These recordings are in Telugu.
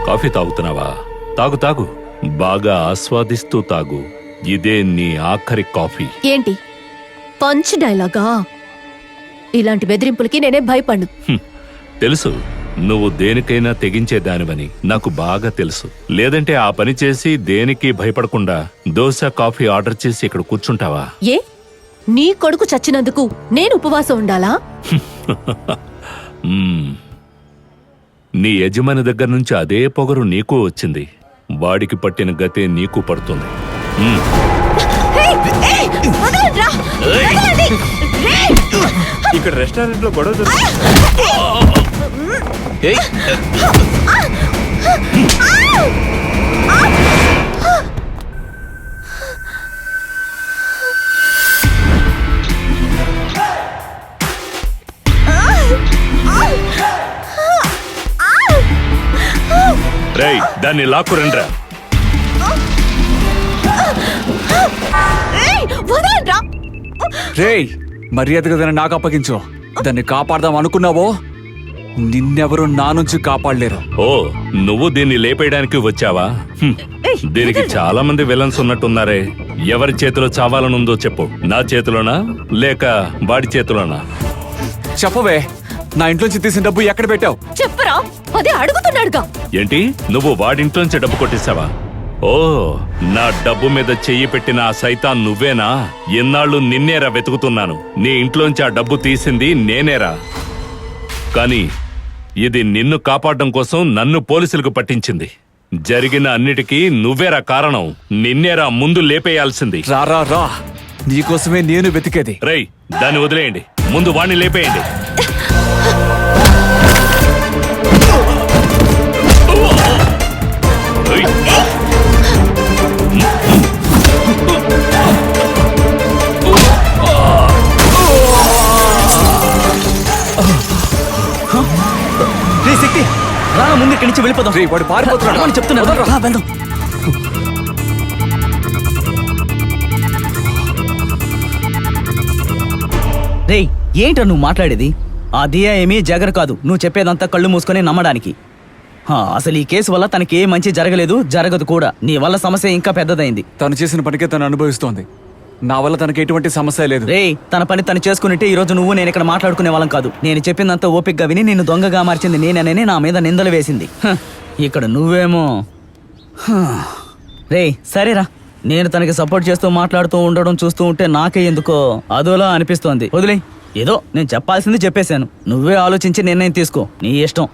కాఫీ తాగుతున్నావా? తాగు తాగు, బాగా ఆస్వాదిస్తూ తాగు. ఇదే నీ ఆఖరి కాఫీ. ఏంటి పంచ్ డైలాగా? ఇలాంటి బెదిరింపులకి నేనే భయపడ్ను. తెలుసు, నువ్వు దేనికైనా తెగించేదానివని నాకు బాగా తెలుసు. లేదంటే ఆ పని చేసి దేనికి భయపడకుండా దోశ కాఫీ ఆర్డర్ చేసి ఇక్కడ కూర్చుంటావా? ఏ నీ కొడుకు చచ్చినందుకు నేను ఉపవాసం ఉండాలా? నీ యజమాని దగ్గర నుంచి అదే పొగరు నీకు వచ్చింది. వాడికి పట్టిన గతే నీకు పడుతుంది. ఇక్కడ రెస్టారెంట్ లో గొడవ రేయ్, దాన్ని లాక్కురండ్రా. రేయ్, మర్యాదగా దాన్ని నాకు అప్పగించు. దాన్ని కాపాడదాం అనుకున్నావో నిన్నెవరూ నా నుంచి కాపాడలేరు. ఓ, నువ్వు దీన్ని లేపేయడానికి వచ్చావా? దీనికి చాలా మంది విలన్స్ ఉన్నట్టున్నారే. ఎవరి చేతిలో చావాలనుందో చెప్పు. నా చేతిలోనా లేక వాడి చేతిలోనా? చెప్పవే, నా ఇంట్లోంచి తీసిన డబ్బు ఎక్కడ పెట్టావు? చెప్పరా, అదే అడుగుతున్నాడుగా. ఏంటి, నువ్వు వాడింట్లోంచి డబ్బు కొట్టేశావా? ఓ, నా డబ్బు మీద చెయ్యి పెట్టిన ఆ సైతాన్ నువ్వేనా? ఎన్నాళ్ళు నిన్నేరా వెతుకుతున్నాను. నీ ఇంట్లోంచి ఆ డబ్బు తీసింది నేనేరా. కానీ ఇది నిన్ను కాపాడడం కోసం నన్ను పోలీసులకు పట్టించింది. జరిగిన అన్నిటికీ నువ్వేరా కారణం. నిన్నేరా ముందు లేపేయాల్సింది. రారా రా, నీకోసమే నేను వెతికేది. రేయ్, దాన్ని వదిలేయండి. ముందు వాణ్ణి లేపేయండి. ముందు ఇక్కడి నుంచి వెళ్ళిపోదాం. వాడు పారిపోతున్నాడు చెప్తున్నా, వెళ్దాం. రేయ్, ఏంట్రా నువ్వు మాట్లాడేది? ఆ దియా ఏమీ జగర్ కాదు. నువ్వు చెప్పేదంతా కళ్ళు మూసుకొని నమ్మడానికి. అసలు ఈ కేసు వల్ల తనకి ఏ మంచి జరగలేదు, జరగదు కూడా. నీ వల్ల సమస్య ఇంకా పెద్దదైంది. తను చేసిన పనికే తను అనుభవిస్తోంది. నా వల్ల తనకి ఎటువంటి సమస్య లేదు. రేయ్, తన పని తను చేసుకునింటే ఈ రోజు నువ్వు నేను ఇక్కడ మాట్లాడుకునే వాళ్ళం కాదు. నేను చెప్పిందంతా ఓపికగా విని నిన్ను దొంగగా మార్చింది నేననే నా మీద నిందలు వేసింది. ఇక్కడ నువ్వేమో. రేయ్, సరేరా, నేను తనకి సపోర్ట్ చేస్తూ మాట్లాడుతూ ఉండడం చూస్తూ ఉంటే నాకే ఎందుకో అదోలా అనిపిస్తోంది. వదిలే, ఏదో నేను చెప్పాల్సింది చెప్పేశాను. నువ్వే ఆలోచించి నిర్ణయం తీసుకో, నీ ఇష్టం.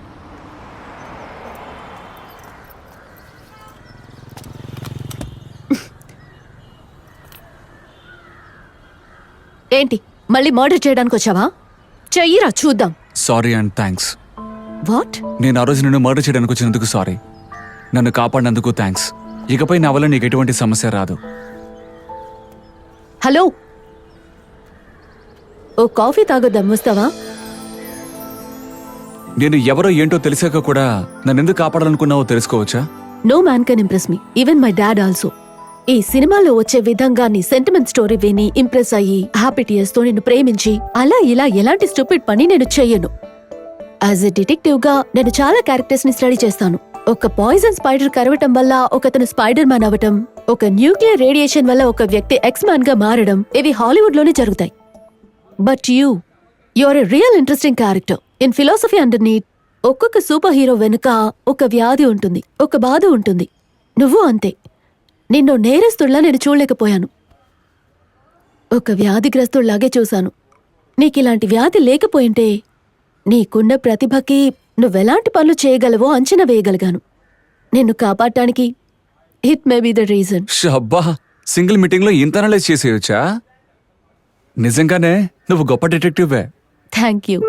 ఏంటి, మళ్ళీ మర్డర్ చేయడానికి వచ్చావా? చెయ్యిరా చూద్దాం. Sorry and thanks. వాట్? నేను ఆ రోజు నిన్ను మర్డర్ చేయడానికి వచ్చినందుకు సారీ. నన్ను కాపాడినందుకు థ్యాంక్స్. ఇకపై నా వల్ల నీకు ఎటువంటి సమస్య రాదు. హలో, ఓ కాఫీ తాగొద్దాం, వస్తావా? నేను ఎవరో ఏంటో తెలిసాక కూడా నన్ను ఎందుకు కాపాడాలనుకున్నావో తెలుసుకోవచ్చా? No man can impress me, even my dad also. ఈ సినిమాలో వచ్చే విధంగా నీ సెంటిమెంట్ స్టోరీ విని ఇంప్రెస్ అయ్యి హ్యాపీ టీయర్స్ తో నిన్ను ప్రేమించి అలా ఇలా ఎలాంటి స్టూపిడ్ పని నేను చెయ్యను. యాజ్ ఎ డిటెక్టివ్ గా నేను చాలా క్యారెక్టర్స్ ని స్టడీ చేస్తాను. ఒక పాయిజన్ స్పైడర్ కరవటం వల్ల ఒకతను స్పైడర్ మ్యాన్ అవటం, ఒక న్యూక్లియర్ రేడియేషన్ వల్ల ఒక వ్యక్తి ఎక్స్ మ్యాన్ గా మారడం, ఇవి హాలీవుడ్ లోనే జరుగుతాయి. But you are a real interesting character. In philosophy underneath ఒక్కొక్క సూపర్ హీరో వెనుక ఒక వ్యాధి ఉంటుంది, ఒక బాధ ఉంటుంది. నువ్వు అంతే. నిన్ను నేరస్తుల్లా నేను చూడలేకపోయాను, ఒక వ్యాధిగ్రస్తుల్లాగే చూశాను. నీకిలాంటి వ్యాధి లేకపోయింటే నీకున్న ప్రతిభకి నువ్వెలాంటి పనులు చేయగలవో అంచనా వేయగలిగాను. నిన్ను కాపాడటానికి it may be the reason. షబ్బా, సింగిల్ మీటింగ్ లో ఇంత అనలైజ్ చేసేయొచ్చా? నిజంగానే నువ్వు గొప్ప డిటెక్టివే. Thank you.